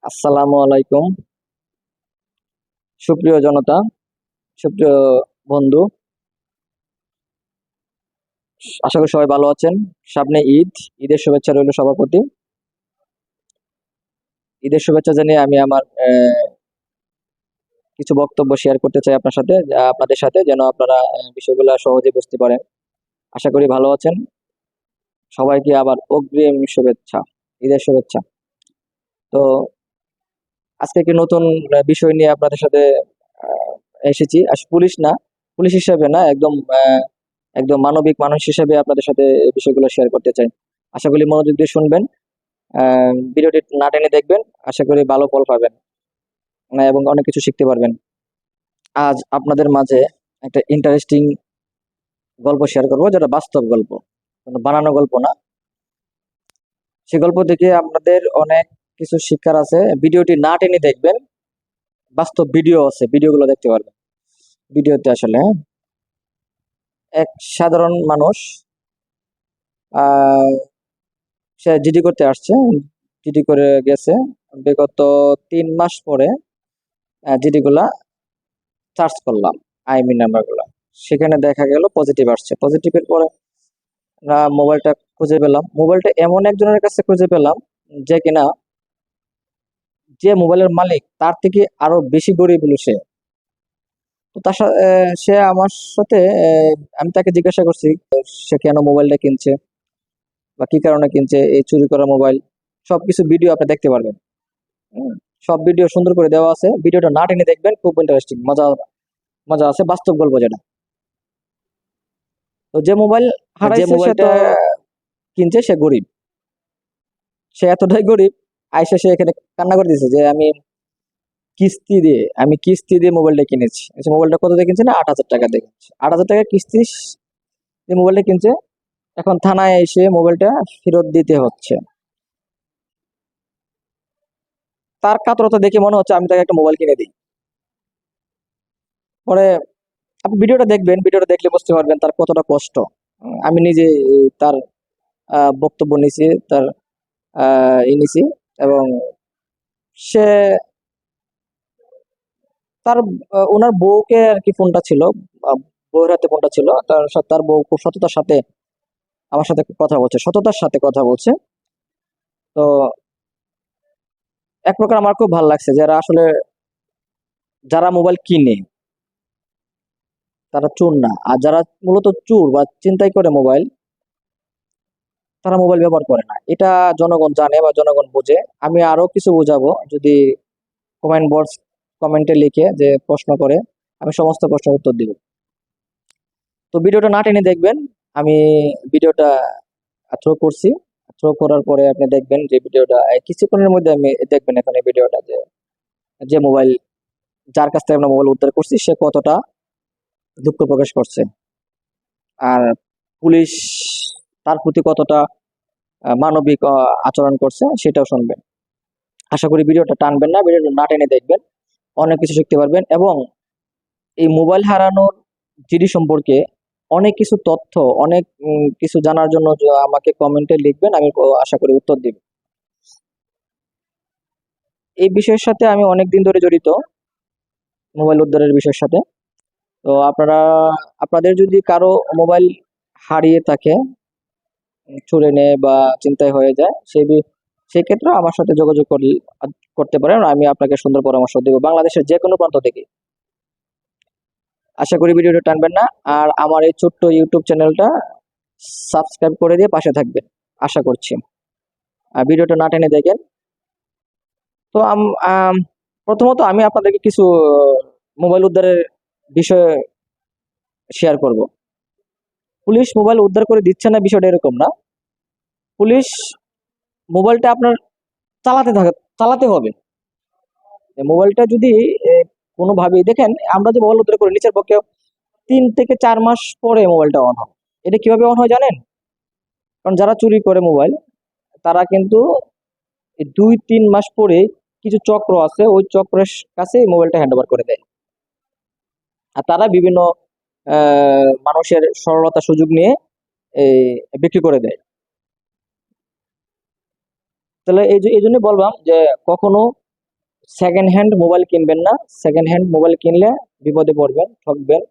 আসসালামু আলাইকুম। সুপ্রিয় জনতা, সুপ্রিয় বন্ধু, আশা করি সবাই ভালো আছেন। সামনে ঈদের শুভেচ্ছা রইল সবার প্রতি। ঈদের শুভেচ্ছা জানিয়ে আমি আমার কিছু বক্তব্য শেয়ার করতে চাই আপনাদের সাথে, যেন আপনারা বিষয়গুলো সহজে বুঝতে পারেন। আশা করি ভালো আছেন। সবাইকে আবার অগ্রিম শুভেচ্ছা, ঈদের শুভেচ্ছা। তো আজকে একটি নতুন বিষয় নিয়ে আপনাদের সাথে আহ, এসেছি। পুলিশ না, পুলিশ হিসেবে না, একদম মানবিক মানুষ হিসেবে আপনাদের সাথে এই বিষয়গুলো শেয়ার করতে চাই। আশা করি মনোযোগ দিয়ে শুনবেন, ভিডিওটি না টেনে দেখবেন। আশা করি ভালো ফল পাবেন এবং অনেক কিছু শিখতে পারবেন। আজ আপনাদের মাঝে একটা ইন্টারেস্টিং গল্প শেয়ার করবো, যেটা বাস্তব গল্প, কোনো বানানো গল্প না। সেই গল্প থেকে আপনাদের অনেক কিছু শিক্ষার আছে। ভিডিওটি না টেনে দেখবেন, বাস্তব ভিডিও আছে, ভিডিওগুলো দেখতে পারবেন। ভিডিওতে আসলে এক সাধারণ মানুষ, আহ সে জিডি করতে আসছে, জিডি করে গেছে। বিগত 3 মাস পরে জিডি গুলা সার্চ করলাম, আইএমই নাম্বার গুলা। সেখানে দেখা গেল পজিটিভ আসছে। পজিটিভের পরে না, মোবাইলটা খুঁজে পেলাম। মোবাইলটা এমন একজনের কাছে খুঁজে পেলাম যে কিনা, যে মোবাইলের মালিক তার থেকে আরো বেশি গরিব হলো সে। তো তার সাথে সে আমার সাথে, আমি তাকে জিজ্ঞাসা করছি সে কেন মোবাইলটা কিনছে বা কি কারণে কিনছে। এই চুরি করা মোবাইল, সবকিছু ভিডিও আপনি দেখতে পারবেন। হুম, সব ভিডিও সুন্দর করে দেওয়া আছে। ভিডিওটা না টেনে দেখবেন, খুব ইন্টারেস্টিং, মজা মজা আছে, বাস্তব গল্প যেটা। তো যে মোবাইল যে হারাইছে সে তো মোবাইলটা কিনছে, সে গরিব। সে এতটাই গরিব, আইসা সে এখানে কান্না করে দিয়েছে যে আমি কিস্তি দিয়ে মোবাইলটা কিনেছি। মোবাইলটা কত দিয়ে কিনছে? না, 8,000 টাকা দিয়ে কিনছে। 8,000 টাকা কিস্তি দিয়ে মোবাইলটা কিনছে। এখন থানায় এসে মোবাইলটা ফেরত দিতে হচ্ছে। তার কাতরতা দেখে মনে হচ্ছে আমি তাকে একটা মোবাইল কিনে দিই। পরে আপনি ভিডিওটা দেখবেন, ভিডিওটা দেখলে বুঝতে পারবেন তার কতটা কষ্ট। আমি নিজে তার বক্তব্য নিছি, তার নিছি। এবং সে তার ওনার বউকে আর কি ফোনটা ছিল, আহ, বউয়ের হাতে ফোনটা ছিল। তার বউ খুব সততার সাথে আমার সাথে কথা বলছে, সততার সাথে কথা বলছে। তো এক প্রকার আমার খুব ভালো লাগছে, যারা মোবাইল কিনে তারা চোর না, আর যারা মূলত চোর বা চিন্তাই করে মোবাইল, তারা মোবাইল ব্যবহার করে না। এটা জনগণ জানে বা জনগণ বোঝে। আমি আরো কিছু বোঝাবো, যদি কমেন্ট বক্স কমেন্টে লিখে যে প্রশ্ন করে, আমি সমস্ত প্রশ্নের উত্তর দিব। তো ভিডিওটা না টেনে দেখবেন। আমি ভিডিওটা থ্রো করছি। থ্রো করার পরে আপনি দেখবেন যে ভিডিওটা কিছুক্ষণের মধ্যে আমি দেখবেন এখানে ভিডিওটা, যে যে মোবাইল, যার কাছ থেকে আমরা মোবাইল উদ্ধার করছি, সে কতটা দুঃখ প্রকাশ করছে। আর পুলিশ তার প্রতি কতটা মানবিক আচরণ করছে, সেটাও শুনবেন। আশা করি ভিডিওটা টানবেন না, ভিডিওটা না টেনে দেখবেন, অনেক কিছু শিখতে পারবেন। এবং এই মোবাইল হারানোর জিডি সম্পর্কে অনেক কিছু তথ্য, অনেক কিছু জানার জন্য আমাকে কমেন্টে লিখবেন, আমি আশা করি উত্তর দিব। এই বিষয়ের সাথে আমি অনেক দিন ধরে জড়িত, মোবাইল উদ্ধারের বিষয়ের সাথে। তো আপনাদের যদি কারো মোবাইল হারিয়ে থাকে, চুরে নেয় বা চিন্তায় হয়ে যায়, সেই ক্ষেত্রে আমার সাথে যোগাযোগ করতে পারেন। আমি আপনাকে সুন্দর পরামর্শ দেবো, বাংলাদেশের যে কোনো প্রান্ত থেকে। আশা করি ভিডিওটা টানবেন না। আর আমার এই ছোট্ট ইউটিউব চ্যানেলটা সাবস্ক্রাইব করে দিয়ে পাশে থাকবেন, আশা করছি। আর ভিডিওটা না টেনে দেখেন। তো প্রথমত আমি আপনাদেরকে কিছু মোবাইল উদ্ধারের বিষয়ে শেয়ার করব। পুলিশ মোবাইল উদ্ধার করে দিচ্ছে না, বিষয়টা এরকম না। পুলিশ মোবাইলটা আপনার চালাতে হবে। এই মোবাইলটা যদি কোনোভাবেই দেখেন, আমরা যে মোবাইল উদ্ধার করি, নিচের পক্ষে 3 থেকে 4 মাস পরে মোবাইলটা অন হয়। এটা কিভাবে অন হয় জানেন? কারণ যারা চুরি করে মোবাইল, তারা কিন্তু এই 2-3 মাস পরে কিছু চক্র আছে, ওই চক্রের কাছে মোবাইলটা হ্যান্ড ওভার করে দেয়। আর তারা বিভিন্ন মানুষের সরলতা সুযোগ নিয়ে এই বিক্রি করে দেয়। তাহলে এই জন্য বললাম যে কখনো সেকেন্ড হ্যান্ড মোবাইল কিনবেন না। সেকেন্ড হ্যান্ড মোবাইল কিনলে বিপদে পড়বেন, ঠকবেন।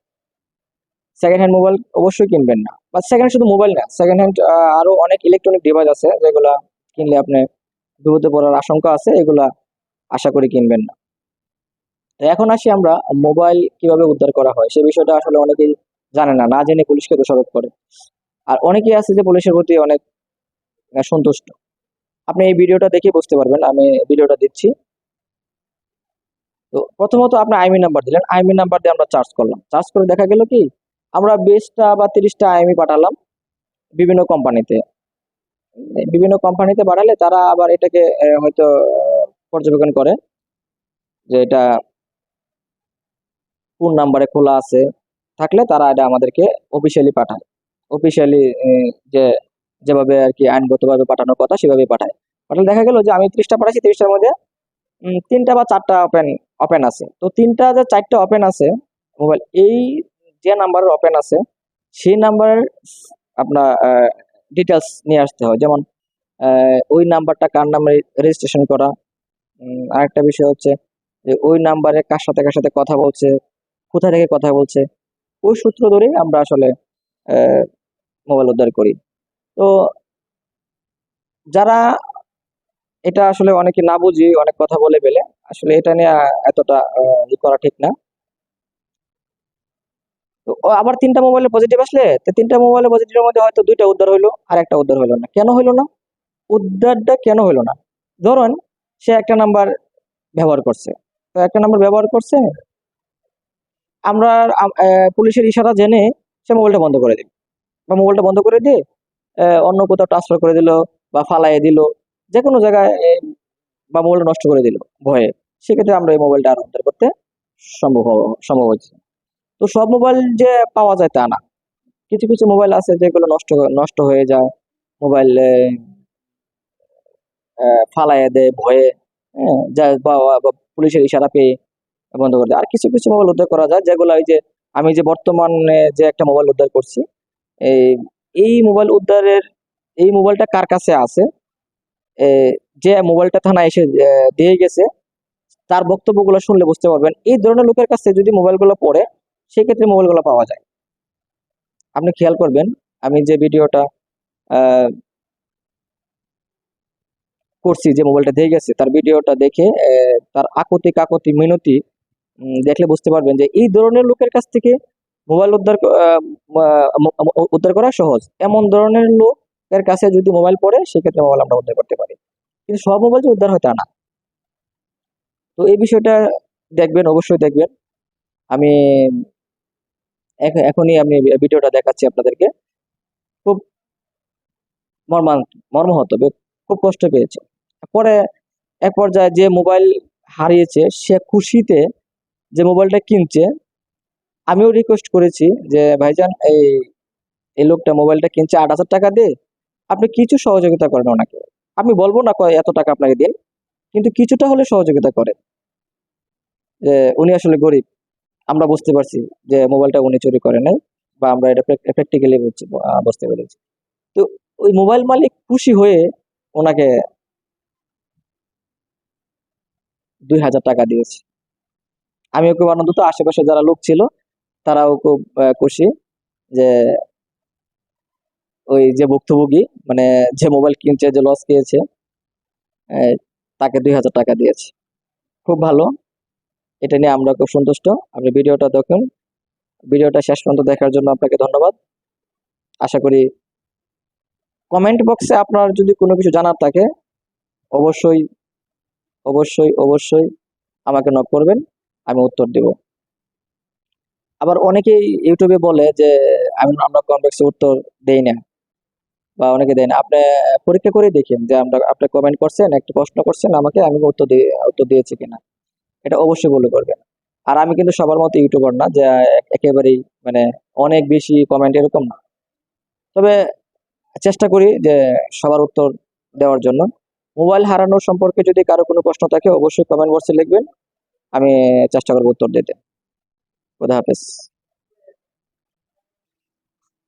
সেকেন্ড হ্যান্ড মোবাইল অবশ্যই কিনবেন না। বা সেকেন্ড শুধু মোবাইল না, সেকেন্ড হ্যান্ড আরো অনেক ইলেকট্রনিক ডিভাইস আছে যেগুলা কিনলে আপনি বিপদে পড়ার আশঙ্কা আছে, এগুলা আশা করি কিনবেন না। তো এখন আসি আমরা মোবাইল কিভাবে উদ্ধার করা হয় সে বিষয়টা আসলে অনেকেই জানে না, না জেনে পুলিশকে দোষারোপ করে। আর অনেকেই আছে যে পুলিশের প্রতি অনেক সন্তুষ্ট। আপনি এই ভিডিওটা দেখে বুঝতে পারবেন, আমি ভিডিওটা দিচ্ছি। তো প্রথমত আপনি আইএমই নাম্বার দিলেন, আইএমই নাম্বার দিয়ে আমরা চার্জ করলাম, চার্জ করে দেখা গেল কি আমরা 20টা বা 30টা আইএমই পাঠালাম বিভিন্ন কোম্পানিতে। বিভিন্ন কোম্পানিতে পাঠালে তারা আবার এটাকে হয়তো পর্যবেক্ষণ করে যে এটা কোন নাম্বারে খোলা আছে, থাকলে তারা এটা আমাদেরকে অফিসিয়ালি পাঠায়। অফিসিয়ালি যে যেভাবে আর কি আইনগতভাবে পাঠানোর কথা সেভাবে পাঠায়। পাঠালে দেখা গেল যে আমি 30টা পাঠাচ্ছি, 30টার মধ্যে 3টা বা 4টা ওপেন ওপেন আছে। তো 3টা যে 4টা ওপেন আছে মোবাইল, এই যে নাম্বারের ওপেন আছে সেই নাম্বারের আপনার ডিটেলস নিয়ে আসতে হয়। যেমন ওই নাম্বারটা কার নামে রেজিস্ট্রেশন করা। আরেকটা বিষয় হচ্ছে যে ওই নাম্বারে কার সাথে কথা বলছে, কোথা থেকে কথা বলছে, ওই সূত্র ধরেই আমরা আসলে মোবাইল উদ্ধার করি। তো যারা এটা আসলে অনেকে না বুঝি অনেক কথা বলে ফেলে, আসলে এটা নিয়ে এতটা করা ঠিক না। তো আবার 3টা মোবাইলে পজিটিভ আসলে, তো 3টা মোবাইলে পজিটিভের মধ্যে হয়তো 2টা উদ্ধার হইলো আর একটা উদ্ধার হইলো না। কেন হইলো না? উদ্ধারটা কেন হইলো না? ধরুন সে একটা নাম্বার ব্যবহার করছে, তো একটা নাম্বার ব্যবহার করছে, আমরা পুলিশের ইশারা জেনে সে মোবাইলটা বন্ধ করে দিল, বা মোবাইলটা বন্ধ করে দিয়ে অন্য কোথাও ট্রান্সফার করে দিল বা ফালাইয়ে দিল, যে কোনো জায়গায় বা মোবাইলটা নষ্ট করে দিল ভয়ে। সেক্ষেত্রে আমরা এই মোবাইলটা আর উদ্ধার করতে সম্ভব হচ্ছে। তো সব মোবাইল যে পাওয়া যায় তা না। কিছু কিছু মোবাইল আছে যেগুলো নষ্ট হয়ে যায়, মোবাইল ফালাইয়ে দেয় ভয়ে, হ্যাঁ, বা পুলিশের ইশারা পেয়ে বন্ধ করে দেয়। আর কিছু কিছু মোবাইল উদ্ধার করা যায় যেগুলো এই যে আমি যে বর্তমানে যে একটা মোবাইল উদ্ধার করছি, এই এই মোবাইল উদ্ধারের এই মোবাইলটা কার কাছে আছে, এ, যে মোবাইলটা থানায় এসে দিয়ে গেছে, তার বক্তব্যগুলো শুনলে বুঝতে পারবেন এই ধরনের লোকের কাছে যদি মোবাইলগুলো পড়ে সেক্ষেত্রে মোবাইলগুলো পাওয়া যায়। আপনি খেয়াল করবেন, আমি যে ভিডিওটা আহ, করছি, যে মোবাইলটা দিয়ে গেছে তার ভিডিওটা দেখে তার আকুতি কাকুতি মিনতি দেখলে বুঝতে পারবেন যে এই ধরনের লোকের কাছ থেকে মোবাইল উদ্ধার করা সহজ। এমন ধরনের লোকের কাছে যদি মোবাইল পড়ে সেক্ষেত্রে মোবাইল আমরা উদ্ধার করতে পারি, কিন্তু সব মোবাইল যে উদ্ধার হয় তা না। তো এই বিষয়টা দেখবেন, অবশ্যই দেখবেন। আমি এখনই আমি ভিডিওটা দেখাচ্ছি আপনাদেরকে। খুব মর্মাহত, খুব কষ্ট পেয়েছে। পরে এক পর্যায়ে যে মোবাইল হারিয়েছে সে খুশিতে যে মোবাইলটা কিনছে, আমিও রিকোয়েস্ট করেছি যে ভাইজান এই লোকটা মোবাইলটা কিনছে 8,000 টাকা দিয়ে, আপনি কিছু সহযোগিতা করেন ওনাকে। আমি বলবো না এত টাকা আপনাকে দিন, কিন্তু কিছুটা হলে সহযোগিতা করেন। যে উনি আসলে গরিব, আমরা বুঝতে পারছি যে মোবাইলটা উনি চুরি করে নাই, বা আমরা এটা প্র্যাকটিক্যালি বুঝতে পেরেছি। তো ওই মোবাইল মালিক খুশি হয়ে ওনাকে 2,000 টাকা দিয়েছে। আমিও খুব আনন্দিত, আশেপাশে যারা লোক ছিল তারাও খুব খুশি যে ওই যে ভুক্তভোগী, মানে যে মোবাইল কিনছে, যে লস খেয়েছে, আহ, তাকে 2,000 টাকা দিয়েছে। খুব ভালো, এটা নিয়ে আমরা খুব সন্তুষ্ট। আপনি ভিডিওটা দেখুন, ভিডিওটা শেষ পর্যন্ত দেখার জন্য আপনাকে ধন্যবাদ। আশা করি কমেন্ট বক্সে আপনার যদি কোনো কিছু জানার থাকে অবশ্যই অবশ্যই অবশ্যই আমাকে নক করবেন, আমি উত্তর দেব। আবার অনেকেই ইউটিউবে বলে যে আমরা কমেন্ট বক্সে উত্তর দেই না, বা অনেকে দেয় না। আপনি পরীক্ষা করে দেখেন যে আপনি কমেন্ট করছেন, একটা প্রশ্ন করছেন আমাকে, আমি উত্তর দিয়েছি কিনা, এটা অবশ্যই বলে করবেন। আর আমি কিন্তু সবার মতো ইউটিউবার না যে একেবারেই মানে অনেক বেশি কমেন্ট, এরকম না। তবে চেষ্টা করি যে সবার উত্তর দেওয়ার জন্য। মোবাইল হারানোর সম্পর্কে যদি কারো কোনো প্রশ্ন থাকে অবশ্যই কমেন্ট বক্সে লিখবেন, আমি চেষ্টা করবো উত্তর দিতে। খোদা হাফেজ।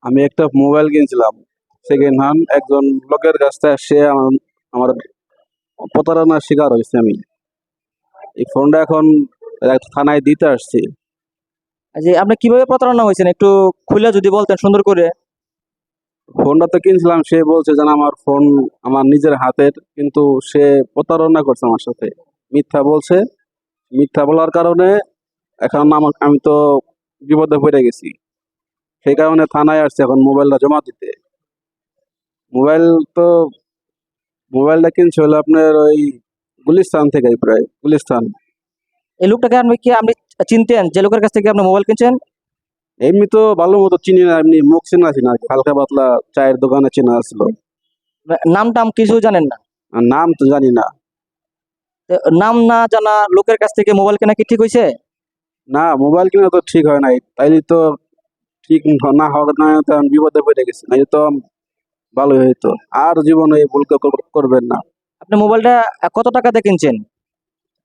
আমি একটা মোবাইল কিনছিলাম সেকেন্ড হ্যান্ড, একজন লোকের কাছ থেকে। সে আমার প্রতারণার শিকার হয়েছে আমি। এই ফোনটা এখন থানায় দিতে আসছি। যে আপনি কিভাবে প্রতারণা হয়েছেন একটু খুলে যদি বলতেন সুন্দর করে। ফোনটা তো কিনছিলাম, সে বলছে যে না, আমার ফোন আমার নিজের হাতের, কিন্তু সে প্রতারণা করছে আমার সাথে, মিথ্যা বলছে। মিথ্যা বলার কারণে এখন আমি তো বিপদে পড়ে গেছি। সেই কারণে থানায় আসছে এখন মোবাইলটা জমা দিতে। মোবাইল তো মোবাইলটা কিনছে হলো আপনার ওই গুলিস্তান থেকে, প্রায় গুলিস্তান। এই লোকটাকে আপনি চিনতেন যে লোকের কাছ থেকে আপনি মোবাইল কিনছেন? এমনি তো ভালো মতো চিনি না, এমনি মুখ চেনা আছি না, হালকা পাতলা চায়ের দোকানে চেনা আসলো। নাম টাম কিছু জানেন না? আর নাম তো জানি না। তো নাম না জানা লোকের কাছ থেকে মোবাইল কেনা কি ঠিক হয়েছে? না, মোবাইল কিনা তো ঠিক হয় নাই, তাইলে তো ঠিক না হওয়ার না, তো আমি বিপদে পড়ে গেছি, নাই তো ভালোই হইতো। আর জীবনে এই ভুল করবেন না। আপনি মোবাইলটা কত টাকাতে কিনছেন?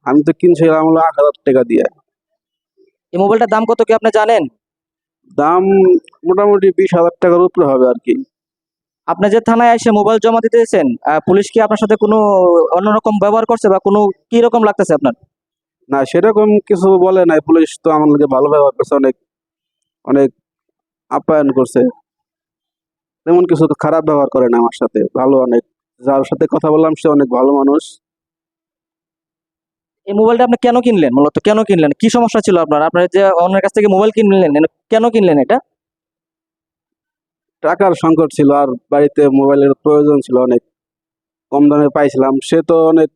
আমি তো কিনছিলাম হলো 8,000 টাকা দিয়ে। এই মোবাইলটার দাম কত কি আপনি জানেন? দাম মোটামুটি 20,000 টাকার উপরে হবে আর কি। আপনি যে থানায় এসে মোবাইল জমা দিতেছেন, পুলিশ কি আপনার সাথে কোনো অন্যরকম ব্যবহার করছে বা কোনো কি রকম লাগতেছে আপনার? না, সেরকম কিছু বলে নাই, পুলিশ তো আমার লোকে ভালো ব্যবহার করছে, অনেক অনেক আপ্যায়ন করছে। তেমন কিছু তো খারাপ ব্যবহার করে না আমার সাথে, ভালো অনেক। যার সাথে কথা বললাম সে অনেক ভালো মানুষ। এই মোবাইলটা আপনি কেন কিনলেন, মূলত কেন কিনলেন, কি সমস্যা ছিল আপনার আপনার যে অন্যের কাছ থেকে মোবাইল কিনলেন, কেন কিনলেন এটা? টাকার সংকট ছিল, আর বাড়িতে মোবাইলের প্রয়োজন ছিল অনেক, কম দামে পাইছিলাম। সে তো অনেক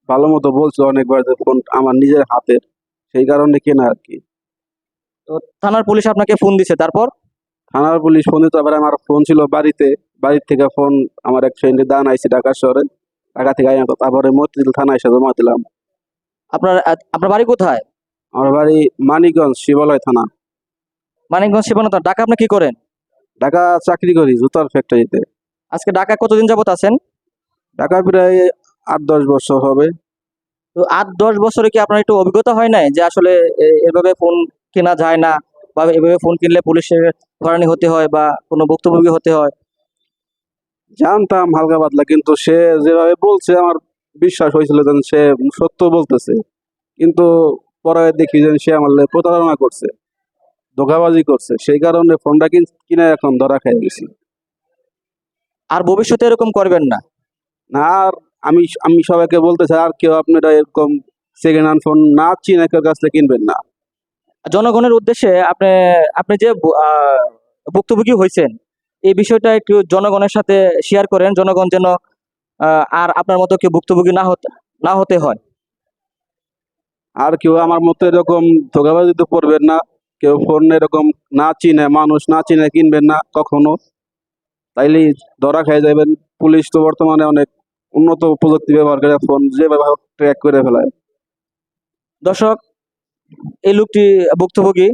ভালো মতো বলছিল অনেকবার যে ফোন আমার নিজের হাতের, সেই কারণে কেনা আর কি। তো থানার পুলিশ আপনাকে ফোন দিছে, তারপর? থানার পুলিশ ফোন দিতে পারে, আমার ফোন ছিল বাড়িতে। বাড়ির থেকে ফোন আমার এক ফ্রেন্ডের দান আইছি ঢাকা শহরে, ঢাকা থেকে আইনা তারপরে মতিঝিল থানায় এসে জমা দিলাম। আপনার বাড়ি কোথায়? আমার বাড়ি মানিকগঞ্জ, শিবালয় থানা। মানিকগঞ্জ সীমান্ত। ঢাকা আপনি কি করেন? ঢাকা চাকরি করি জুতার ফ্যাক্টরিতে। আজকে ঢাকায় কতদিন যাবত আছেন? ঢাকা প্রায় 8-10 বছর হবে। তো 8-10 বছরে কি আপনার একটু অভিজ্ঞতা হয় নাই যে আসলে এভাবে ফোন কেনা যায় না, বা এভাবে ফোন কিনলে পুলিশের হয়রানি হতে হয় বা কোনো ভুক্তভোগী হতে হয়? জানতাম হালকা পাতলা, কিন্তু সে যেভাবে বলছে আমার বিশ্বাস হয়েছিল যেন সে সত্য বলতেছে। কিন্তু পরে দেখি যে সে আমার লগে প্রতারণা করছে, ধোঁকাবাজি করছে, সেই কারণে ফোনটা কিনে এখন ধরা খেয়ে গেছি। আর ভবিষ্যতে এরকম করবেন না। না, আর আমি আমি সবাইকে বলতে চাই, আর কেউ আপনারা এরকম সেকেন্ড হ্যান্ড ফোন না চিনে কেউ কাছ থেকে কিনবেন না। জনগণের উদ্দেশ্যে আপনি আপনি যে ভুক্তভোগী হয়েছেন, এই বিষয়টা একটু জনগণের সাথে শেয়ার করেন, জনগণ যেন আর আপনার মতো কেউ ভুক্তভোগী না হতে হয়। আর কেউ আমার মতো এরকম ধোঁকাবাজিতে পড়বেন না। কেউ ফোন এরকম না চিনে, মানুষ না চিনে কিনবেন না কখনো, তাইলেই ধরা খেয়ে যাবেন। পুলিশ তো বর্তমানে অনেক উন্নত প্রযুক্তি ব্যবহার করে ফোন যেভাবে ট্র্যাক করে ফেলায়। দর্শক, এই লোকটি ভুক্তভোগী।